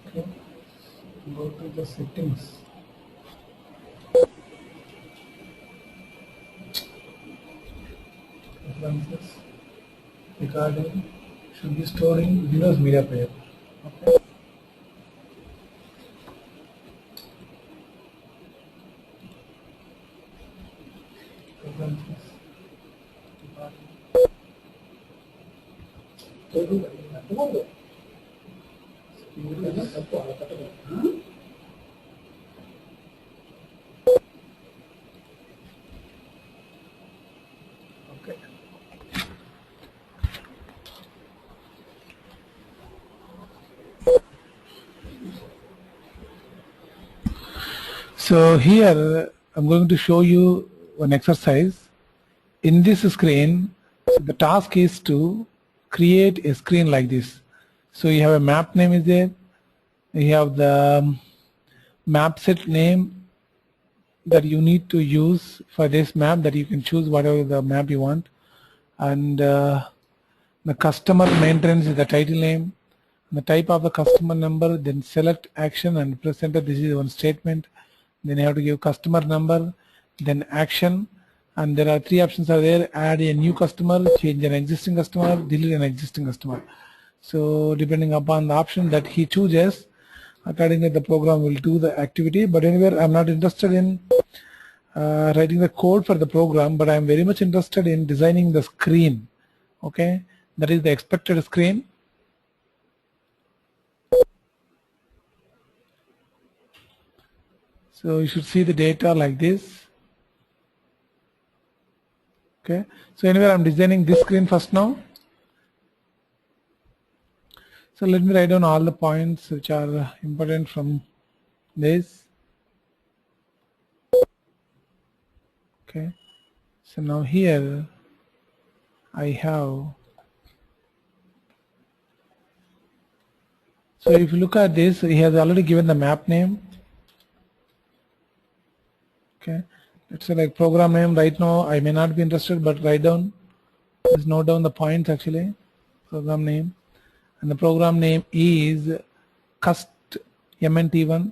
Okay, go to the settings. Preferences. Recording should be stored in Windows Media Player. Okay. Preferences. Okay. So here I'm going to show you an exercise. In this screen, the task is to create a screen like this. So you have a map name is there, you have the map set name that you need to use for this map, that you can choose whatever the map you want, and the customer maintenance is the title name, the type of the customer number, then select action and press enter. This is one statement. Then you have to give customer number, then action, and there are three options are there: add a new customer, change an existing customer, delete an existing customer. So depending upon the option that he chooses, accordingly the program will do the activity. But anyway, I'm not interested in writing the code for the program, but I'm very much interested in designing the screen. Okay, that is the expected screen. So you should see the data like this. Okay, so anyway, I'm designing this screen first now. So let me write down all the points which are important from this. Okay, so now here I have, so if you look at this, he has already given the map name. Okay, let's say like program name. Right now I may not be interested, but write down, just note down the points actually. Program name, and the program name is cust mnt1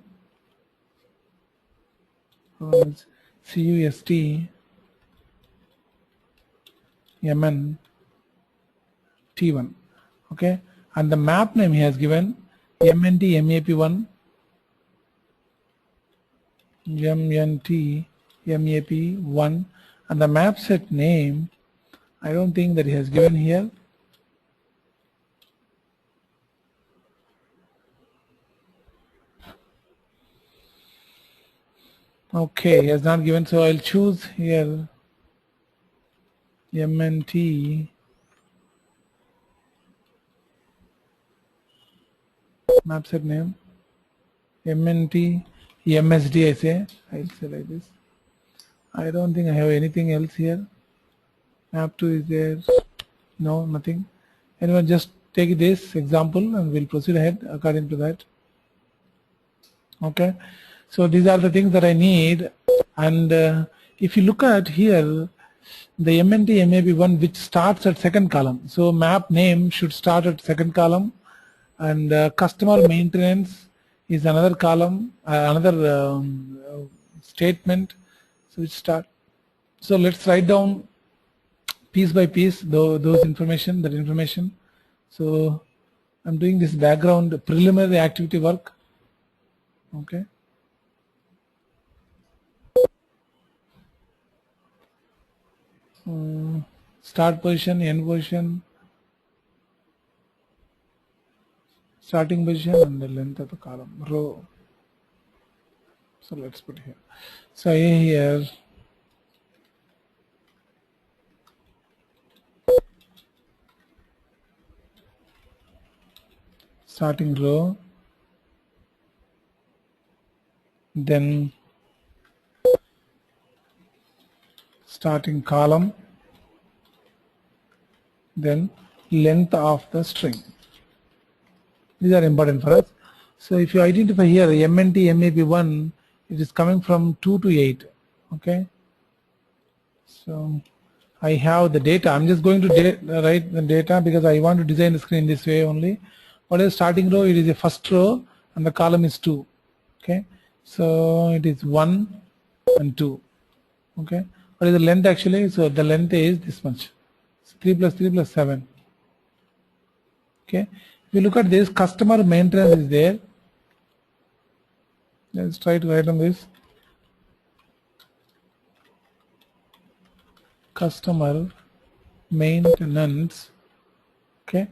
cust mnt1. Okay, and the map name he has given mnt map1 mnt map1, and the map set name I don't think that he has given here. Okay, he has not given, so I'll choose here MNT map set name MNT MSD. I say, I'll say like this. I don't think I have anything else here. Map 2 is there, no, nothing. Anyway, just take this example and we'll proceed ahead according to that. Okay, so these are the things that I need, and if you look at here, the MNT MAP1 which starts at second column, so map name should start at second column, and customer maintenance is another column, another statement, so it start. So let's write down piece by piece those information, that information. So I'm doing this background preliminary activity work. Okay. Start position, end position, starting position, and the length of the column, row. So let's put here. So here starting row, then starting column, then length of the string. These are important for us. So if you identify here MNT MAP1, it is coming from 2 to 8. Okay. So I have the data. I'm just going to write the data because I want to design the screen this way only. What is starting row? It is a first row and the column is 2. Okay, so it is 1 and 2. Okay, what is the length actually? So the length is this much. So 3 plus 3 plus 7. Okay, if you look at this, customer maintenance is there. Let's try to write on this. Customer maintenance. Okay,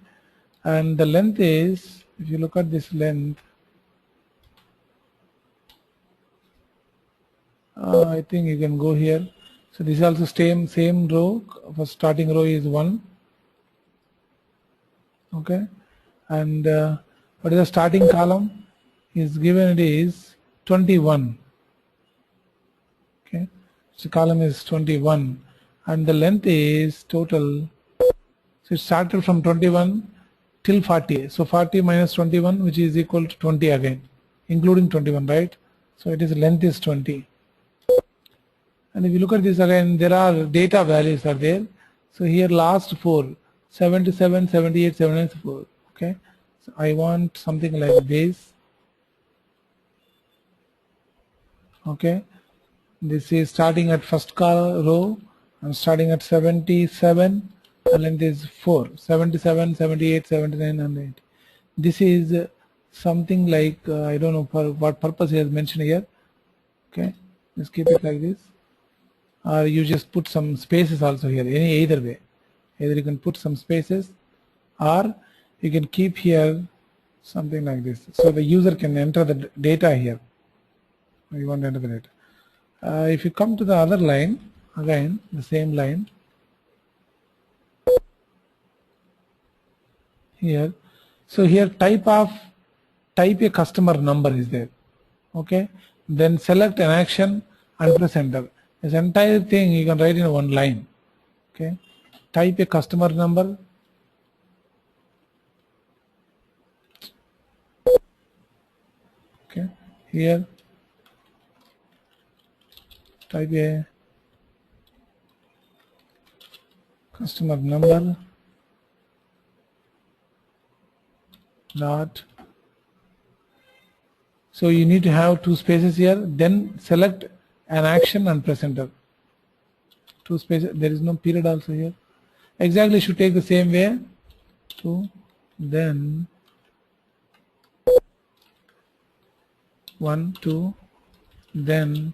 and the length is, if you look at this length, I think you can go here. So this is also same row. For starting row is 1. Okay, and what is the starting column is given, it is 21. Okay, so column is 21 and the length is total, so it started from 21 till 40. So 40 minus 21, which is equal to 20 again, including 21, right? So it is length is 20. And if you look at this again, there are data values are there. So here last 4, 77, 78, 74. Okay, so I want something like this. Okay, this is starting at first row and starting at 77 and length is 4, 77, 78, 79 and 80. This is something like I don't know for what purpose he has mentioned here. Okay, just keep it like this, or you just put some spaces also here, either way. Either you can put some spaces or you can keep here something like this, so the user can enter the data here. You want to enter the data. If you come to the other line, again the same line here, so here type a customer number is there. Okay, then select an action and press enter. This entire thing you can write in one line. Okay, type a customer number. Okay, here type a customer number dot. So you need to have 2 spaces here, then select an action and press enter. 2 spaces, there is no period also here. Exactly should take the same way. So then 1, 2, then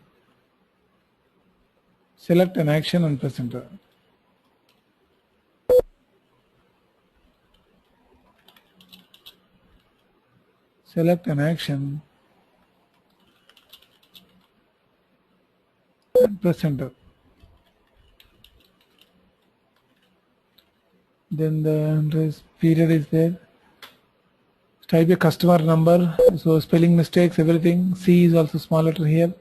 select an action and press enter. Select an action and press enter. Then the period is there. Type a customer number, so spelling mistakes, everything. C is also small letter here,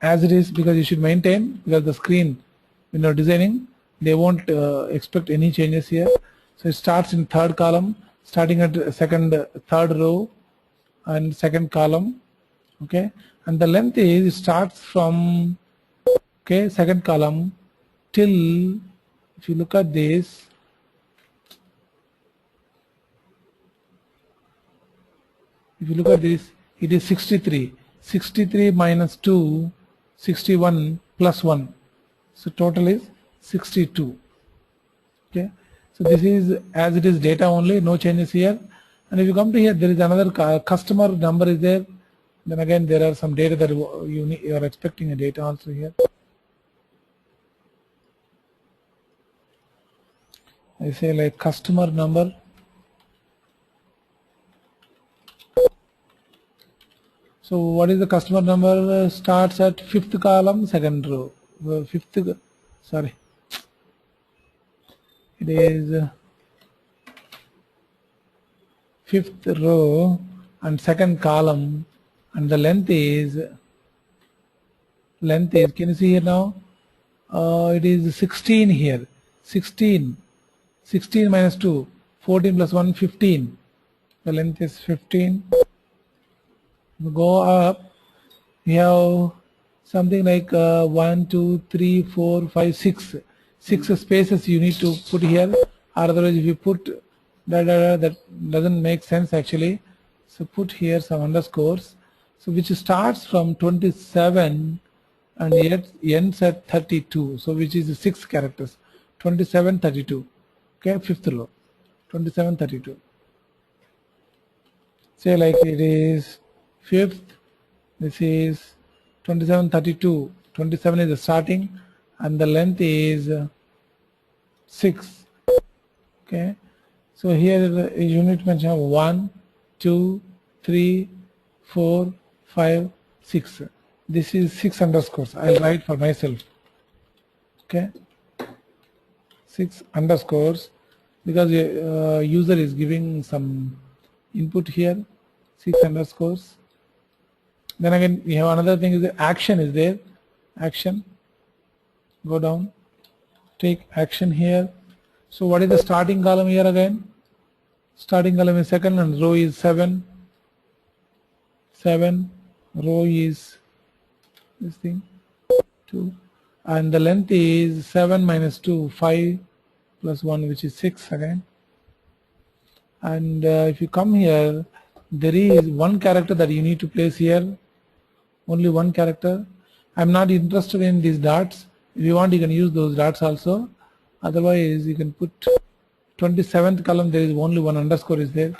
as it is, because you should maintain, because the screen when you're designing they won't expect any changes here. So it starts in third column, starting at third row and second column. Okay, and the length is, it starts from second column till, if you look at this, it is 63. 63 minus 2, 61 plus 1. So total is 62. Okay, so this is as it is data only, no changes here. And if you come to here, there is another customer number is there. Then again there are some data that you are expecting a data also here. I say like customer number. So what is the customer number? Starts at 5th column, second row. It is 5th row and second column, and the length is, can you see here now? It is 16 here. 16 minus 2, 14 plus 1, 15. The length is 15. Go up, you have something like 1 2 3 4 5 6 spaces you need to put here, or otherwise if you put that doesn't make sense actually. So put here some underscores, so which starts from 27 and yet ends at 32, so which is 6 characters, 27 32. Okay, fifth row, 27 32. Say like it is fifth, this is 27 32. 27 is the starting and the length is 6. Okay, so here you need to mention 1 2 3 4 5 6. This is 6 underscores. I'll write for myself. Okay, 6 underscores, because user is giving some input here. 6 underscores. Then again we have another thing, is the action is there. Action, go down, take action here. So what is the starting column here again? Starting column is second and row is 7. Row is this thing 2, and the length is 7 minus 2 5 plus 1, which is 6 again. And if you come here, there is one character that you need to place here, only one character. I'm not interested in these dots. If you want, you can use those dots also. Otherwise you can put 27th column, there is only one underscore is there.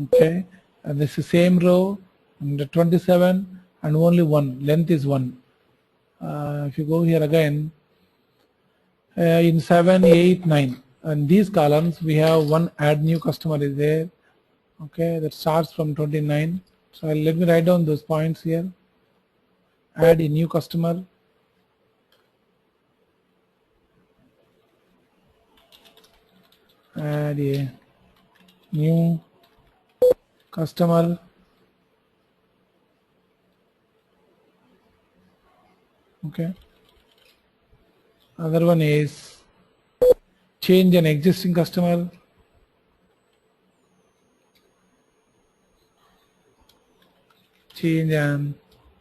Okay, and this is same row, and the 27 and only one, length is 1. If you go here again, in 7 8 9, and these columns we have one add new customer is there. Okay, that starts from 29. So let me write down those points here. Add a new customer, add a new customer, okay. Other one is change an existing customer, change an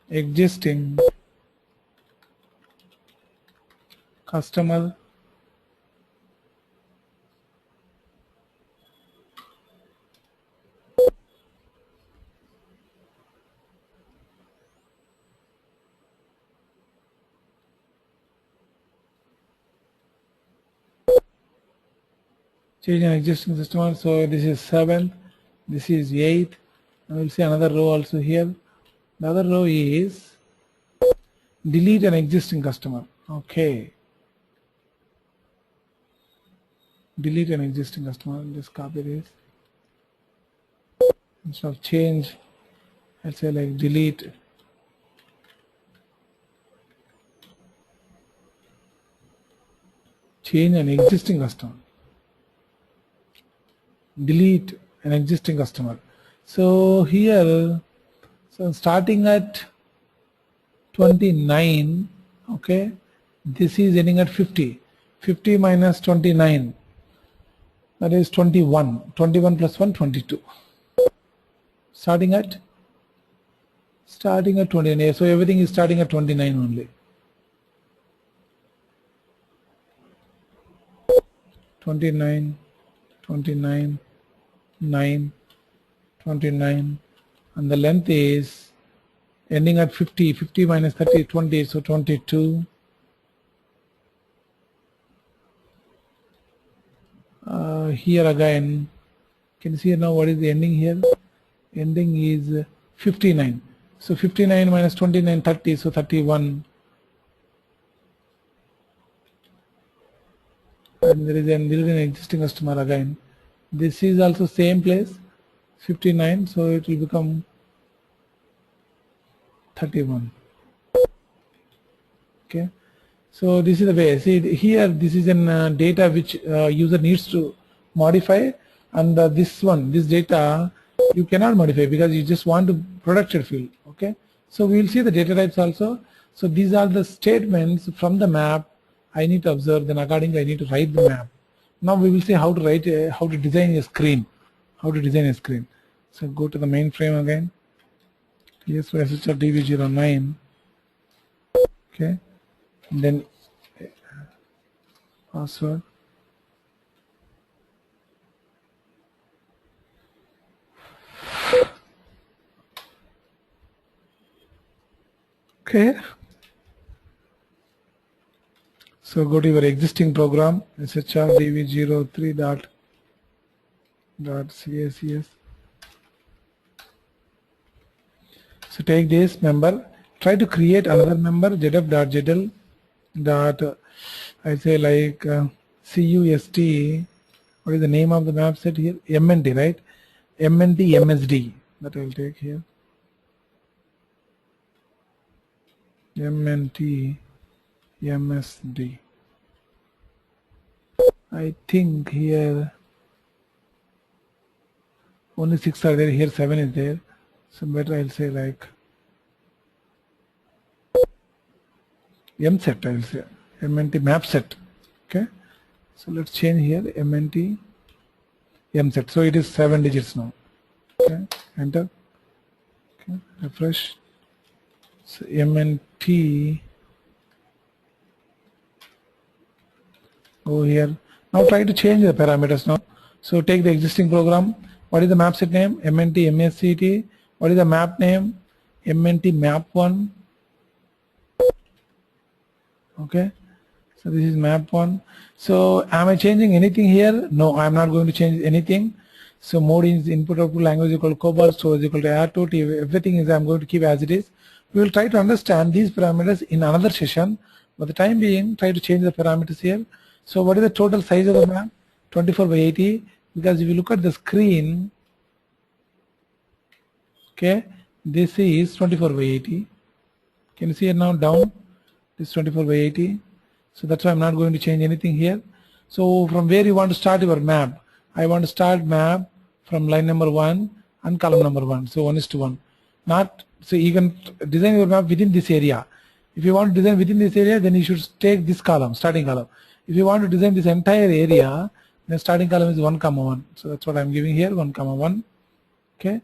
existing customer, change an existing customer. So this is 7th, this is 8th, and we'll see another row also here. The other row is delete an existing customer. Okay, delete an existing customer. Just copy this. Instead of change, I'll say like delete change an existing customer, delete an existing customer. So here, so starting at 29, okay, this is ending at 50. 50 minus 29, that is 21. 21 plus 1, 22. Starting at 29. So everything is starting at 29 only. 29, 29, 9, 29, and the length is ending at 50. 50 minus 30, 20, so 22. Here again, can you see now what is the ending here? Ending is 59. So 59 minus 29, 30, so 31. And there is an existing customer again. This is also same place, 59, so it will become 31. Okay, so this is the way. See here, this is an data which user needs to modify, and this data you cannot modify because you just want to protected field. Okay, so we will see the data types also. So these are the statements from the map I need to observe, then accordingly I need to write the map. Now we will see how to write how to design a screen. how to design a screen. So go to the mainframe again. Yes, for SHR DV09. Okay, and then password. Okay. So go to your existing program, SHR DV03.CICS. So take this member, try to create another member, ZF.ZL dot, I say like CUST, what is the name of the map set here? MNT, right? MNT MSD, that I will take here. MNT MSD. I think here only 6 are there, here 7 is there. So better I'll say like MSet, I'll say MNT map set. Okay, so let's change here MNT MSet. So it is 7 digits now. Okay, enter. Okay, refresh. So MNT, go here. Now try to change the parameters now. So take the existing program. What is the map set name? MNT MSCT. What is the map name? MNT map 1. Okay, so this is map 1. So am I changing anything here? No, I am not going to change anything. So mode is input output language equal to COBOL, so is equal to AR2, everything is I am going to keep as it is. We will try to understand these parameters in another session. For the time being, try to change the parameters here. So what is the total size of the map? 24 by 80. Because if you look at the screen, okay, this is 24 by 80. Can you see it now down? This is 24 by 80. So that's why I'm not going to change anything here. So from where you want to start your map? I want to start map from line number 1 and column number 1. So 1:1. Not, so you can design your map within this area. If you want to design within this area, then you should take this column, starting column. If you want to design this entire area, then starting column is 1, 1. So that's what I'm giving here, 1, 1. Okay.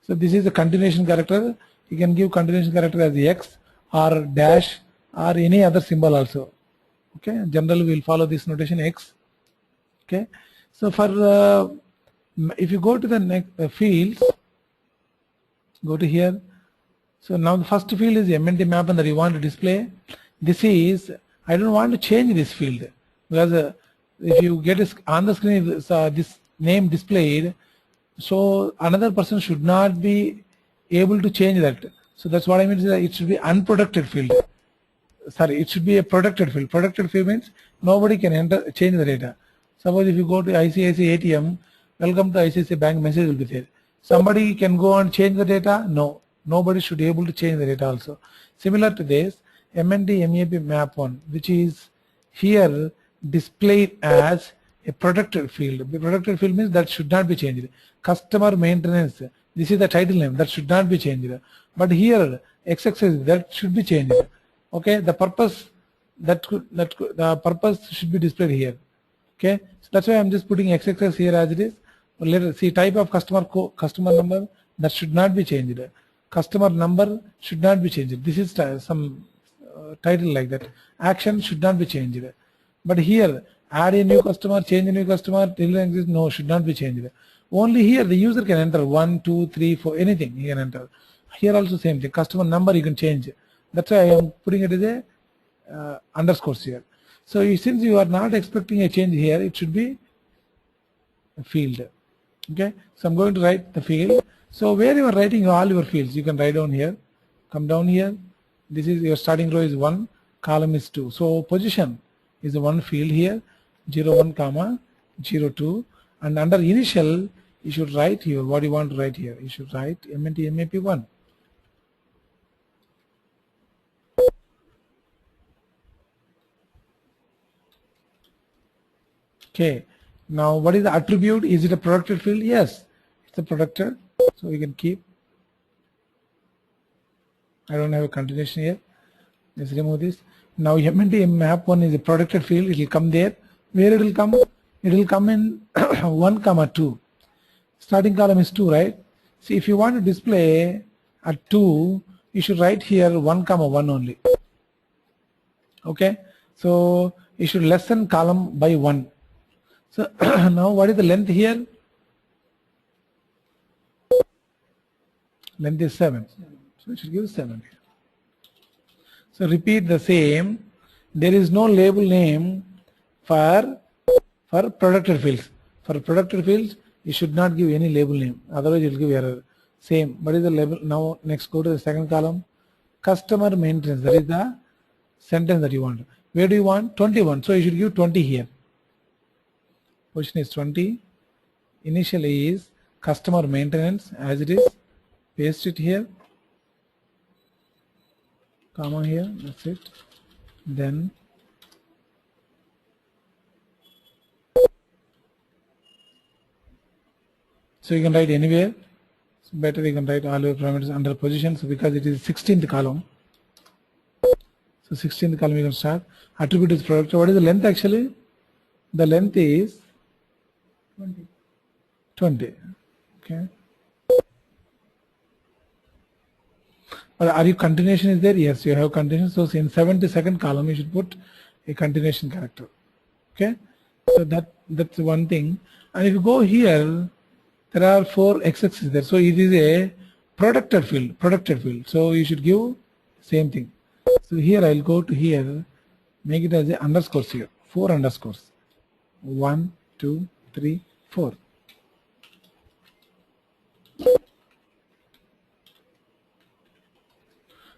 So this is the continuation character. You can give continuation character as X or dash or any other symbol also. Okay. Generally we will follow this notation X. Okay. So for if you go to the next fields, go to here. So now the first field is MNT map and that you want to display. This is, I don't want to change this field because if you get on the screen this name displayed, so another person should not be able to change that. So that's what I mean is that it should be unprotected field. Sorry, it should be a protected field. Protected field means nobody can enter, change the data. Suppose if you go to ICICI ATM, welcome to ICICI bank, message will be there. Somebody can go and change the data? No. Nobody should be able to change the data also. Similar to this, MNT MAP map 1, which is here displayed as a protected field. The protected field means that should not be changed. Customer maintenance, this is the title name, that should not be changed. But here XXX, that should be changed. Okay, the purpose the purpose should be displayed here. Okay, so that's why I'm just putting XXX here as it is. Let us see type of customer number, that should not be changed. Customer number should not be changed. This is some title like that. Action should not be changed. But here, add a new customer, change a new customer, till exist, no, should not be changed. Only here the user can enter 1, 2, 3, 4, anything he can enter. Here also same thing. Customer number you can change. That's why I am putting it as a underscores here. So since you are not expecting a change here, it should be a field. Okay. So I'm going to write the field. So where you are writing all your fields, you can write down here. Come down here. This is your starting row is 1, column is 2. So position is the one field here, 01, 02, and under initial you should write here what you want to write here. You should write MNT MAP 1. Okay. Now what is the attribute? Is it a protected field? Yes, it's a protected. So we can keep. I don't have a continuation here. Let's remove this. Now MNT map 1 is a protected field. It will come there. Where it will come? It will come in 1, 2. Starting column is 2, right? See, if you want to display at 2, you should write here 1 comma 1 only. Okay, so you should lessen column by 1. So now what is the length here? Length is 7, so you should give 7 here. So repeat the same. There is no label name for protected fields. For protected fields, you should not give any label name, otherwise it will give error. Same. What is the label? Now next go to the second column. Customer maintenance. That is the sentence that you want. Where do you want? 21. So you should give 20 here. Position is 20. Initially is customer maintenance as it is. Paste it here. Comma here. That's it. Then so you can write anywhere. So better you can write all your parameters under positions because it is 16th column. So 16th column you can start. Attribute is product. What is the length actually? The length is 20. Okay. But are you continuation is there? Yes, you have continuation. So in 72nd column you should put a continuation character. Okay. So that's one thing. And if you go here, there are 4 XXs there. So it is a protected field. So you should give same thing. So here I'll go to here, make it as a underscores here. 4 underscores. 1, 2, 3, 4.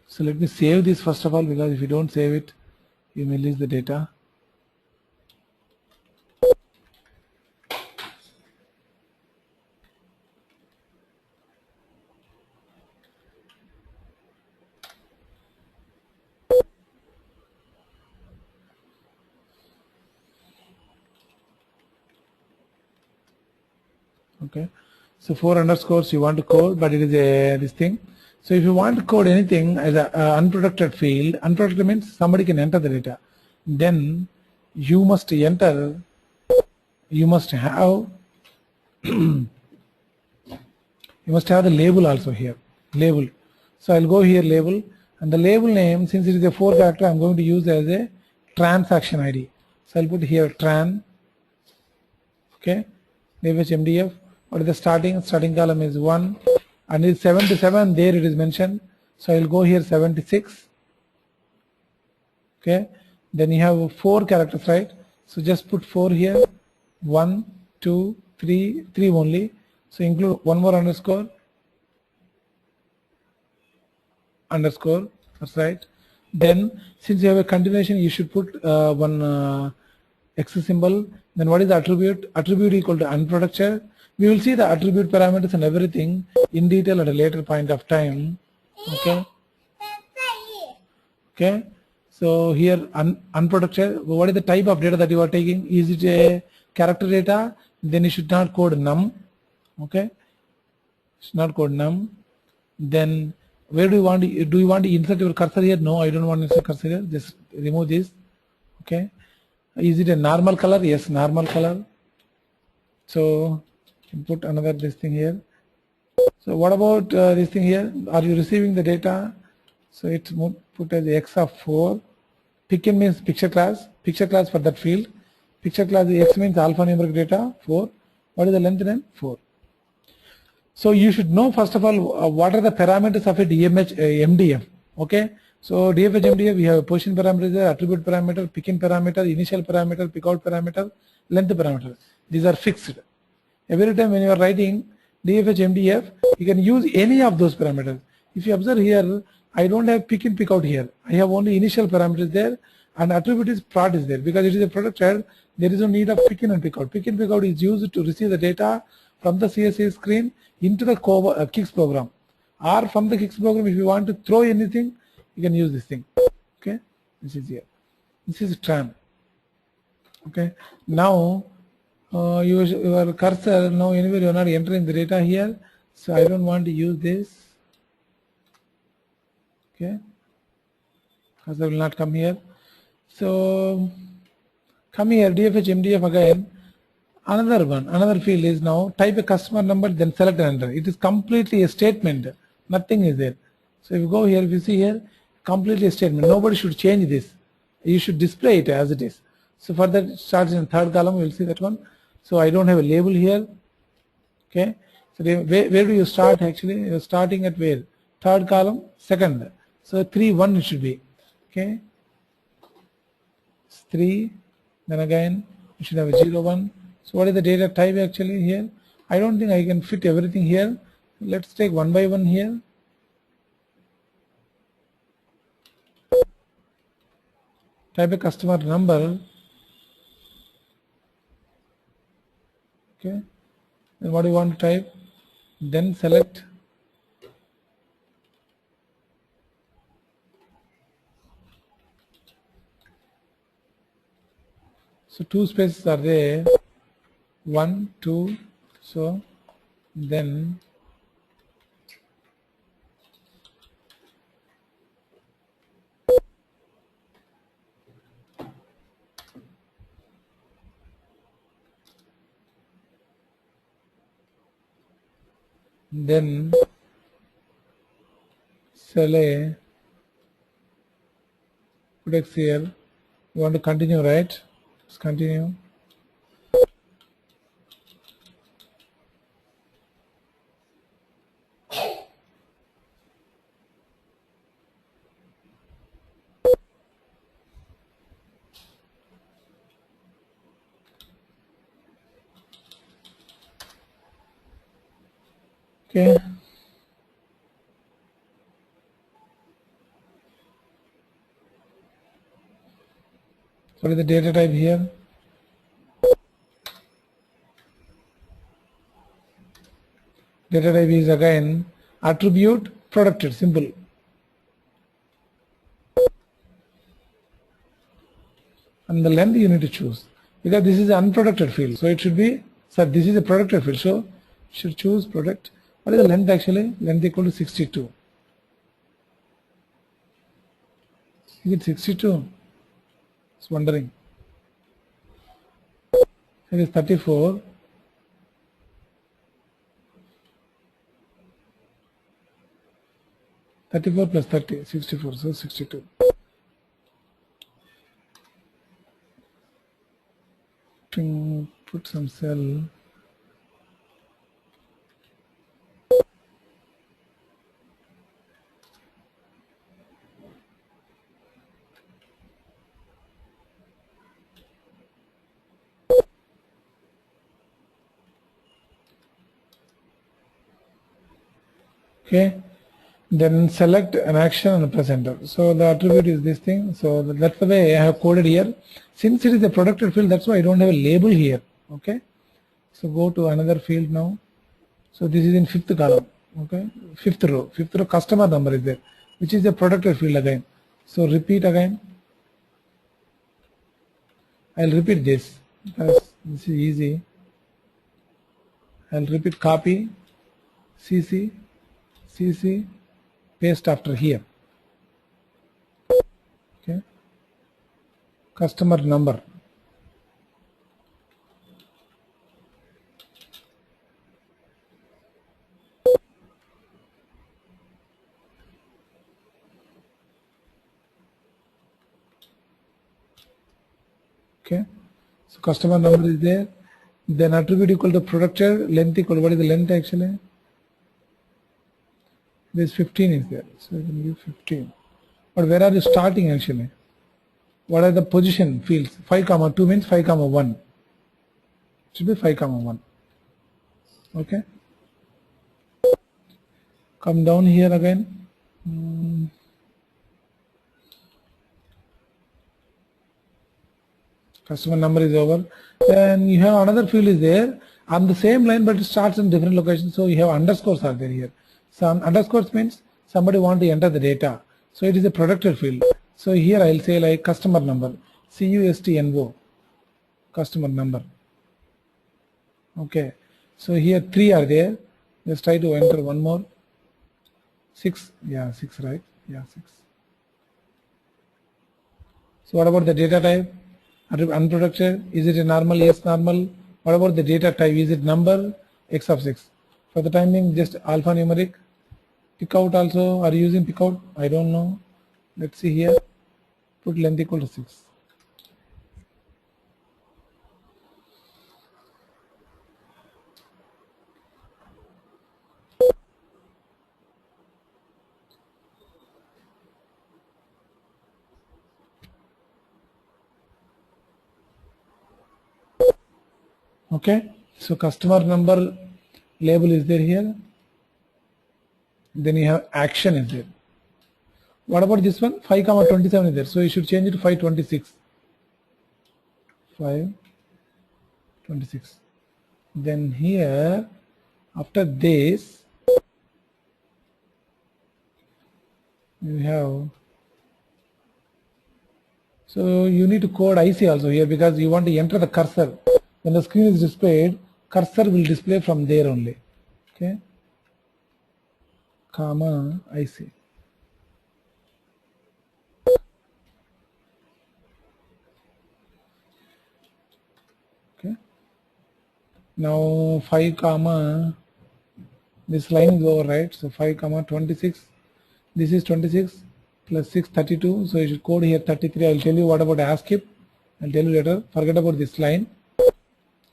So let me save this first of all, because if you don't save it, you may lose the data. Okay, so 4 underscores you want to code, but it is a this thing. So if you want to code anything as a unprotected field, unprotected means somebody can enter the data. Then you must enter. You must have you must have the label also here. Label. So I'll go here label, and the label name, since it is a 4 character, I'm going to use as a transaction ID. So I'll put here tran. Okay, DFH What is the starting column is 1, and it's 77, there it is mentioned. So I'll go here 76. Okay, then you have 4 characters, right? So just put 4 here. 1, 2, 3 only. So include one more underscore. That's right. Then since you have a continuation, you should put one X symbol. Then what is the attribute? Attribute equal to unprotected. We will see the attribute parameters and everything in detail at a later point of time. Okay. Okay. So here unprotected. What is the type of data that you are taking? Is it a character data? Then you should not code num. Okay. Should not code num. Then where do you want to insert your cursor here? No, I don't want to insert cursor here. Just remove this. Okay. Is it a normal color? Yes, normal color. So put another this thing here. So what about this thing here? Are you receiving the data? So it's put as x of 4. Picken means picture class for that field. Picture class x means alphanumeric data 4. What is the length then? 4. So you should know first of all what are the parameters of a MDF. Okay. So DFH MDF, we have a position parameter there, attribute parameter, pick-in parameter, initial parameter, pick-out parameter, length parameter. These are fixed. Every time when you are writing DFH MDF, you can use any of those parameters. If you observe here, I don't have pick-in, pick-out here. I have only initial parameters there, and attribute is prod is there. Because it is a protected, there is no need of pick-in and pick-out. Pick-in, pick-out is used to receive the data from the CSA screen into the CICS program. Or from the CICS program, if you want to throw anything, you can use this thing. Okay, this is here. This is tran. Okay, now your cursor, now anywhere you are not entering the data here, so I don't want to use this. Okay, cursor will not come here. So come here, DFH MDF again. Another field is now type a customer number, then select and enter. It is completely a statement. Nothing is there. So if you go here, if you see here, completely a statement. Nobody should change this. You should display it as it is. So for that, it starts in third column. You will see that one. So I don't have a label here. Okay. So where do you start actually? You're starting at where? Third column, second. So 3, 1 it should be. Okay. 3, then again you should have a 0, 1. So what is the data type actually here? I don't think I can fit everything here. Let's take one by one here. Type a customer number. Okay. Then what do you want to type? Then select. So 2 spaces are there. 1, 2. So then select, put X here. You want to continue, right? Let's continue. Okay. What is the data type here? Data type is again attribute protected, simple. And the length you need to choose because this is an unprotected field, so it should be, sir, this is a protected field, so should choose protect. What is the length actually? Length equal to 62. Is it 62? It's wondering. It is 34. plus 30, 64, so 62. Put some cell. Okay, then select an action and a presenter. So the attribute is this thing. So that's the way I have coded here. Since it is a protected field, that's why I don't have a label here. Okay, so go to another field now. So this is in 5th column. Okay, 5th row customer number is there, which is a protected field again. So repeat again. I'll repeat this because this is easy. I'll repeat copy, CC, paste after here. Okay, customer number. Okay, so customer number is there. Then attribute equal to protected, length equal. What is the length actually? This 15 is there, so you can give 15. But where are you starting actually? What are the position fields? 5, 2 means 5, 1. It should be 5, 1. Okay. Come down here again. Customer number is over. Then you have another field is there on the same line, but it starts in different locations. So you have underscores are there here. Some underscores means somebody want to enter the data. So it is a protected field. So here I'll say like customer number, CUSTNO, customer number. Okay. So here 3 are there. Let's try to enter one more. 6. Yeah, 6, right? Yeah, 6. So what about the data type? Unprotected? Is it a normal? Yes, normal. What about the data type? Is it number, x of 6? For the time being, just alphanumeric. Pick out also. Are you using pick out? I don't know. Let's see here. Put length equal to 6. Okay, so customer number label is there here. Then you have action is there. What about this one? 5 comma 27 is there, so you should change it to 526. 526. Then here after this you have, so you need to code IC also here because you want to enter the cursor. When the screen is displayed, cursor will display from there only. Okay, comma IC. Okay, now 5 comma, this line is over, right? So 5 comma 26, this is 26 plus 6 32, so you should code here 33. I will tell you what about ASCII. I'll tell you later. Forget about this line.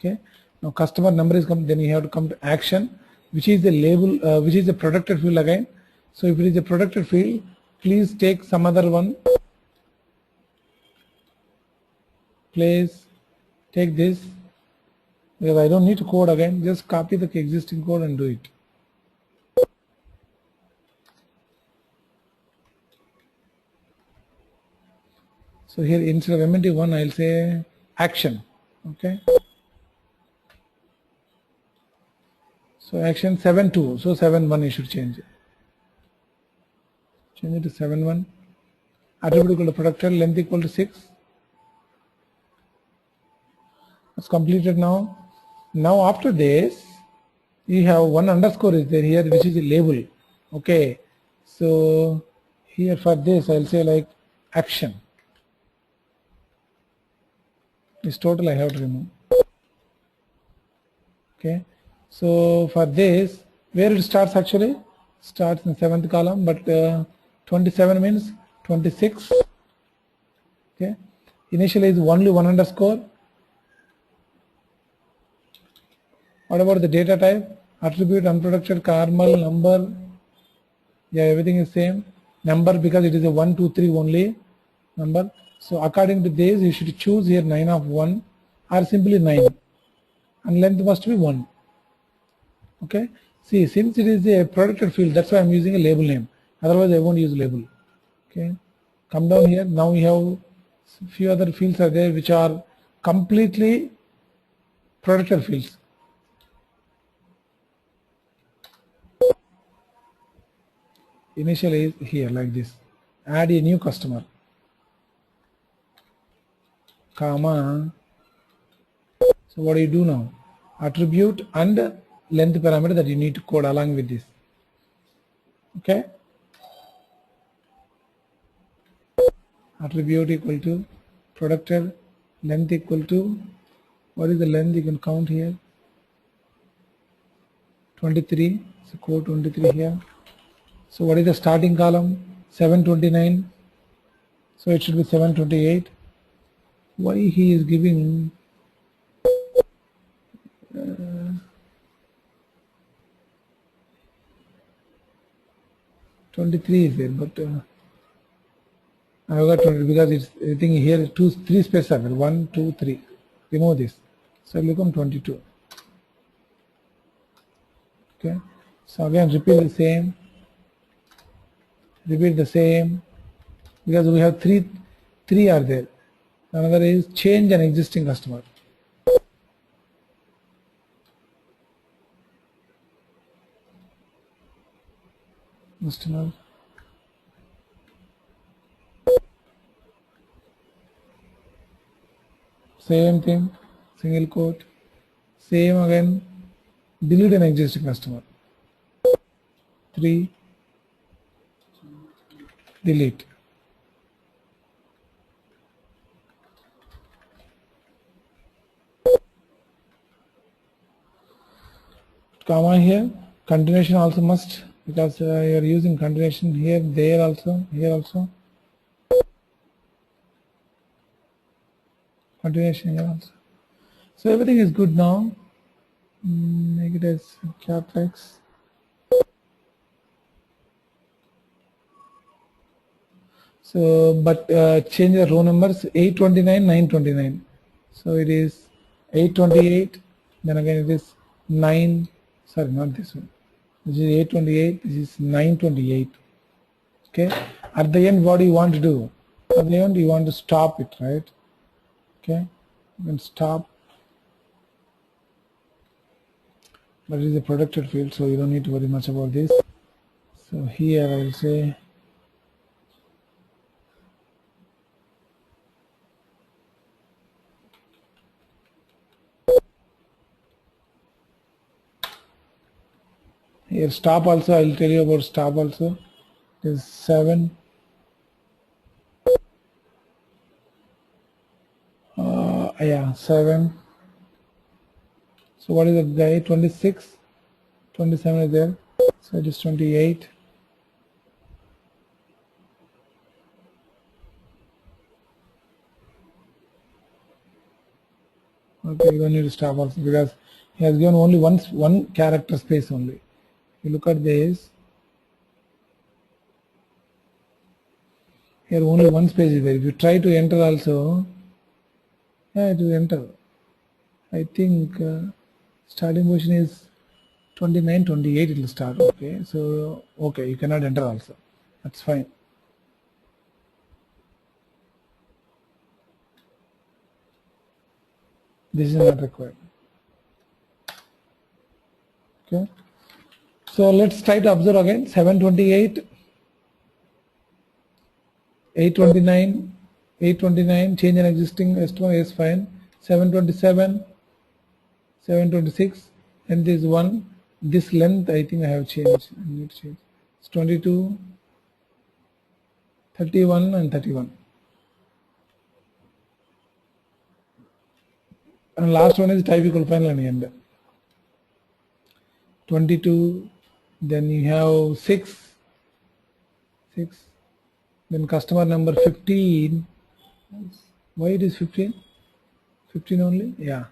Okay, now customer number is come, then you have to come to action, which is the label, which is the protected field again. So if it is a protected field, please take some other one. Please take this, because I don't need to code again, just copy the existing code and do it. So here instead of MNT1 I'll say action. Okay, so action 7.2, so 7.1 you should change it. Change it to 7.1. Attribute equal to protected, length equal to 6. It's completed now. Now after this you have one underscore is there here, which is a label. Okay, so here for this I'll say like action. This total I have to remove. Okay, so for this, where it starts actually? Starts in 7th column, but 27 means 26. Okay, initially is only one underscore. What about the data type? Attribute, unprotected, Carmel, number. Yeah, everything is same. Number because it is a 1, 2, 3 only number. So according to this, you should choose here 9 of 1 or simply 9, and length must be 1. Okay. See, since it is a protected field, that's why I'm using a label name. Otherwise, I won't use label. Okay. Come down here. Now we have few other fields are there which are completely protected fields. Initially is here like this. Add a new customer, comma. So what do you do now? Attribute and length parameter that you need to code along with this. Okay. Attribute equal to protected, length equal to, what is the length you can count here? 23. So code 23 here. So what is the starting column? 729. So it should be 728. Why he is giving 23 is there, but I have got 20 because it's, I think here 3 spaces are there. 1, 2, 3. Remove this. So it will become 22. Okay. So again repeat the same. Repeat the same, because we have three are there. Another is change an existing customer. Customer. Same thing, single quote. Same again, delete an existing customer. 3, delete. comma here. Continuation also must, because you are using continuation here, there also, here also. Continuation here also. So everything is good now. Make it as capex. So, but change the row numbers 829, 929. So it is 828. Then again it is 9. Sorry, not this one. This is 828. This is 928. Okay. At the end, what do you want to do? At the end, you want to stop it, right? Okay. You can stop. But it is a protected field, so you don't need to worry much about this. So here I will say here stop also. I will tell you about stop also. It is 7. Yeah, 7. So what is the guy? 26, 27 is there. So it is 28. Okay, you don't need to stop also because he has given only one character space only. If you look at this, here only one space is there. If you try to enter also, yeah, it will enter. I think starting position is 29, 28 it will start. Okay, so okay, you cannot enter also. That's fine. This is not required. Okay. So let's try to observe again. 728, 829, 829, change an existing S1 is fine. 727, 726, and this one, this length I think I have changed. I need to change. It's 22, 31 and 31. And last one is type equal final and end. 22, then you have 6, then customer number 15. Why it is 15? 15 only? Yeah.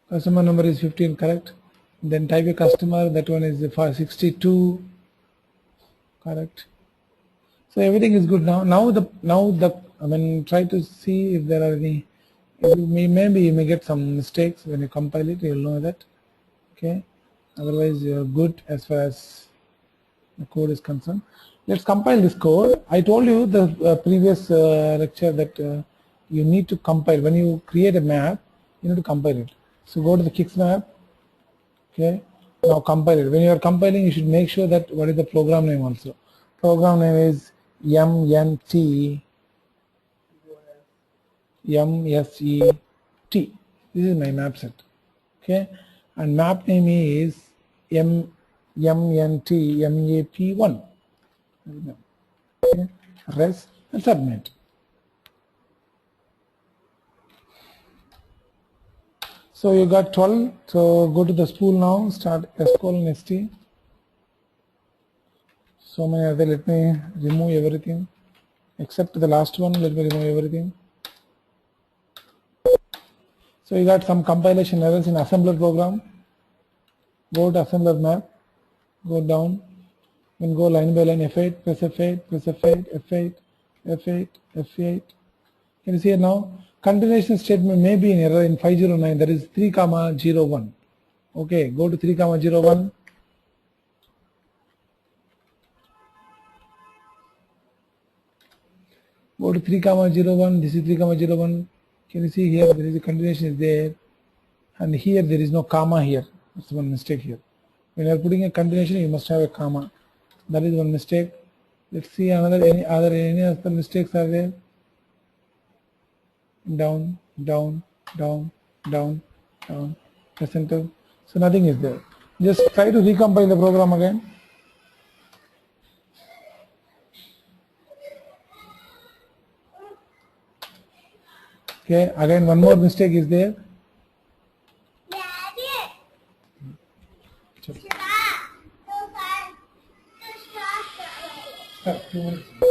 Customer number is 15, correct? Then type a customer, that one is for 62, correct? So everything is good now. Now the I mean, try to see if there are any. Maybe you may get some mistakes when you compile it. You'll know that. Okay. Otherwise, you're good as far as the code is concerned. Let's compile this code. I told you the previous lecture that you need to compile. When you create a map, you need to compile it. So go to the CICS map. Okay. Now compile it. When you are compiling, you should make sure that what is the program name also. Program name is MNT MSET. This is my map set. Okay. And map name is MNT MAP1. Okay. Rest and submit. So you got 12. So go to the spool now. Start S:/ST. So many other. Let me remove everything except the last one. Let me remove everything. So you got some compilation errors in assembler program. Go to assembler map. Go down. Then go line by line. F8. Press F8. Press F8. F8. F8. F8. Can you see it now? Continuation statement may be in error in 509. That is 3,01. Okay. Go to 3,01. Go to 3,01. This is 3,01. Can you see here? There is a continuation is there, and here there is no comma here. That's one mistake here. When you are putting a continuation, you must have a comma. That is one mistake. Let's see any other mistakes are there. Down, down, down, down, down. Press enter. So nothing is there. Just try to recompile the program again. Okay, again one more mistake is there. Sir, 2 minutes.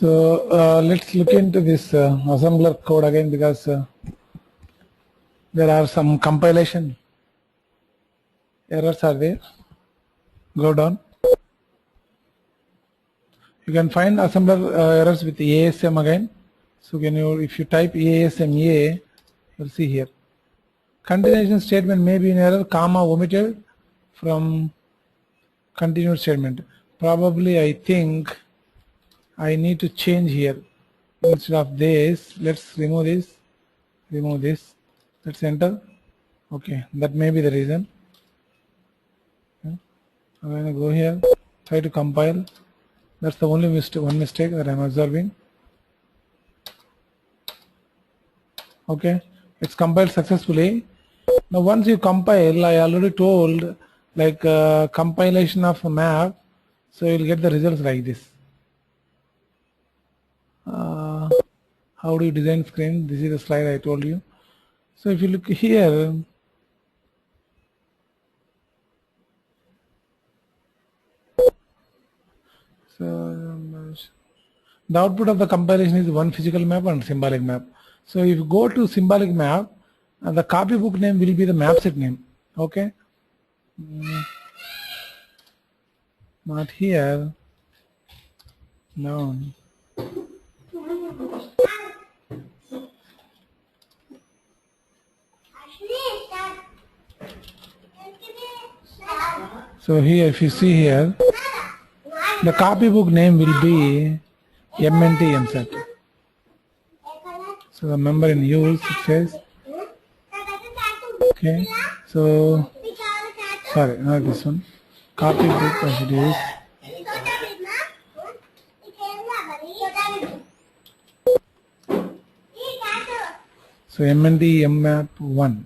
So let's look into this assembler code again, because there are some compilation errors are there. Go down. You can find assembler errors with ASM again. So if you type ASMA, you'll see here. Continuation statement may be in error, comma omitted from continued statement. Probably I think I need to change here. Instead of this, let's remove this, let's enter. Okay, that may be the reason. Okay. I'm going to go here, try to compile. That's the only one mistake that I'm observing. Okay, it's compiled successfully. Now once you compile, I already told, like compilation of a map, so you'll get the results like this. How do you design screen? This is the slide I told you. So if you look here, so the output of the compilation is one physical map and symbolic map. So if you go to symbolic map, the copybook name will be the map set name. Okay, not here. No. So here, if you see here, the copybook name will be MNT. So the member in use, it says Okay, so sorry, not this one. Copy book I should use. So MND mmap 1.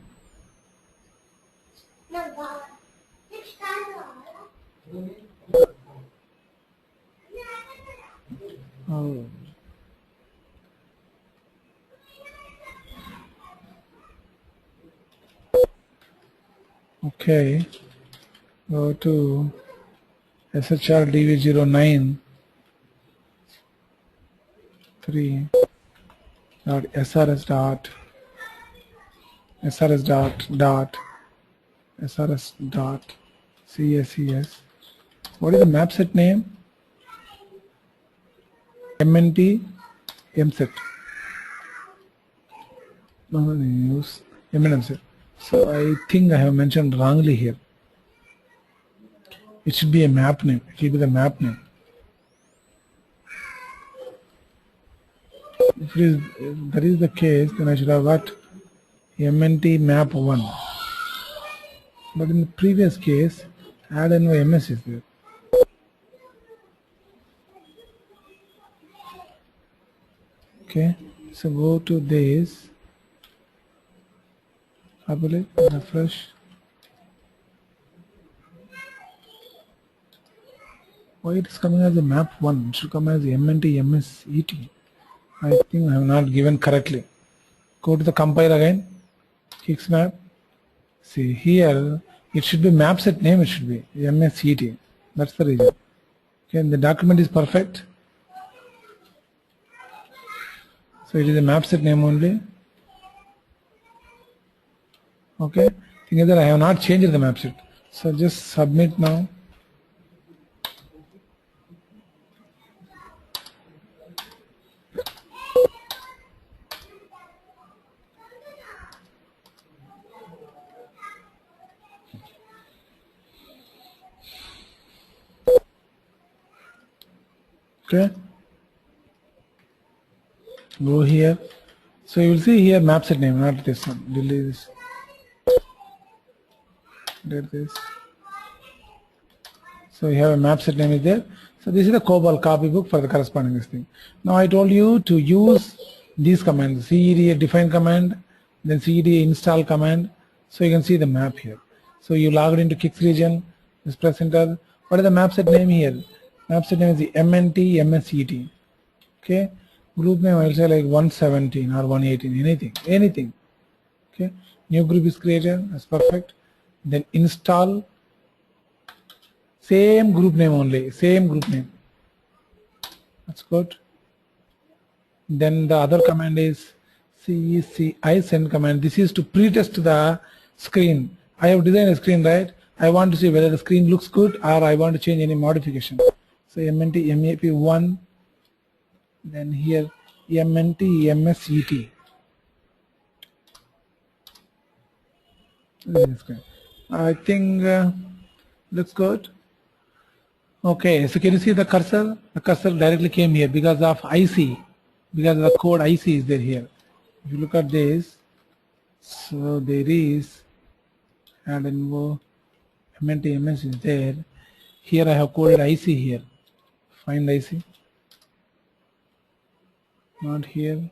Oh. Okay, go to SHR DV09 3 dot SRS dot SRS dot SRS dot CICS. What is the map set name? MNT MSET. No, use MNMSET. So I think I have mentioned wrongly here. It should be a map name. It will be the map name. If that is the case, then I should have got MNT map 1. But in the previous case, add NYMS is there. Okay, so go to this, public, refresh. Why it is coming as a map 1? It should come as MNT MSET. I think I have not given correctly. Go to the compile again, CICS map. See here, it should be map set name, it should be MSET. That's the reason. Okay, the document is perfect. So it is a map set name only. Okay, thing is that I have not changed the map set. So just submit now. Okay, go here. So you will see here map set name, not this one. Delete this. Delete this. So you have a map set name is there. So this is the COBOL copybook for the corresponding this thing. Now I told you to use these commands: cd define command, then cd install command. So you can see the map here. So you logged into CICS region. Just press enter. What is the map set name here? Map set name is the MNT MSET. Okay, group name I will say like 117 or 118, anything. Okay, new group is created. That's perfect. Then install, same group name only, same group name. That's good. Then the other command is CICS send command. This is to pre-test the screen. I have designed a screen, right? I want to see whether the screen looks good or I want to change any modification. So MNT MAP 1, then here MNT MSET. I think looks good. Okay, so can you see the cursor? The cursor directly came here because of IC, because the code IC is there here. If you look at this, so there is add info MNT MS is there. Here I have coded IC here. Find IC. Not here.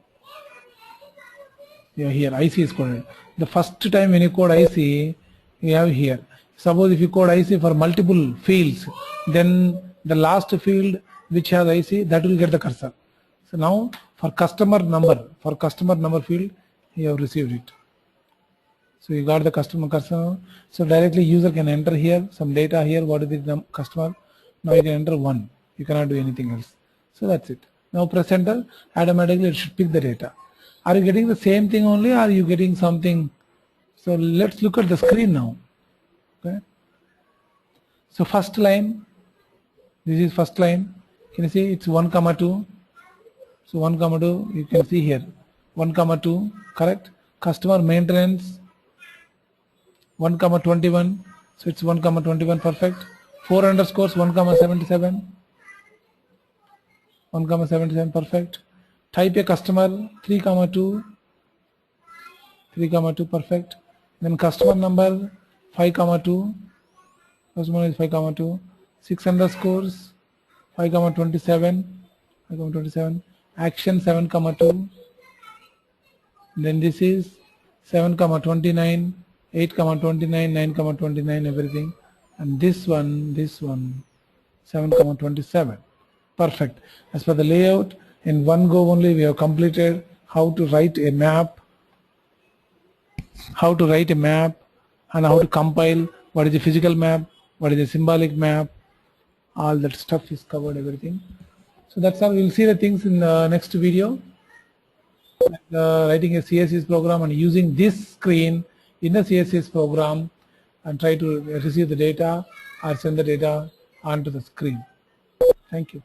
Yeah, here IC is coded. The first time when you code IC, you have here. Suppose if you code IC for multiple fields, then the last field which has IC, that will get the cursor. So now for customer number field, you have received it. So you got the customer cursor. So directly user can enter here some data here. What is the customer? Now you can enter 1. You cannot do anything else. So that's it. Now press enter. Automatically it should pick the data. Are you getting the same thing only, or are you getting something? So let's look at the screen now. Okay. So first line. This is first line. Can you see it's 1, 2. So 1, 2. You can see here 1, 2. Correct. Customer maintenance 1, 21. So it's 1, 21. Perfect. 4 underscores 1, 77. 1, 77. Perfect. Type a customer 3, 2. 3, 2. Perfect. Then customer number 5,2, customer is 5,2, 6 underscores 5,27, 5,27, action 7,2, then this is 7,29, 8,29, 9,29, everything, and this one 7,27. Perfect. As for the layout, in one go only we have completed how to write a map, and how to compile, what is the physical map, what is the symbolic map, all that stuff is covered, everything. So that's all. We'll see the things in the next video, like, writing a CSS program and using this screen in the CSS program and try to receive the data or send the data onto the screen. Thank you.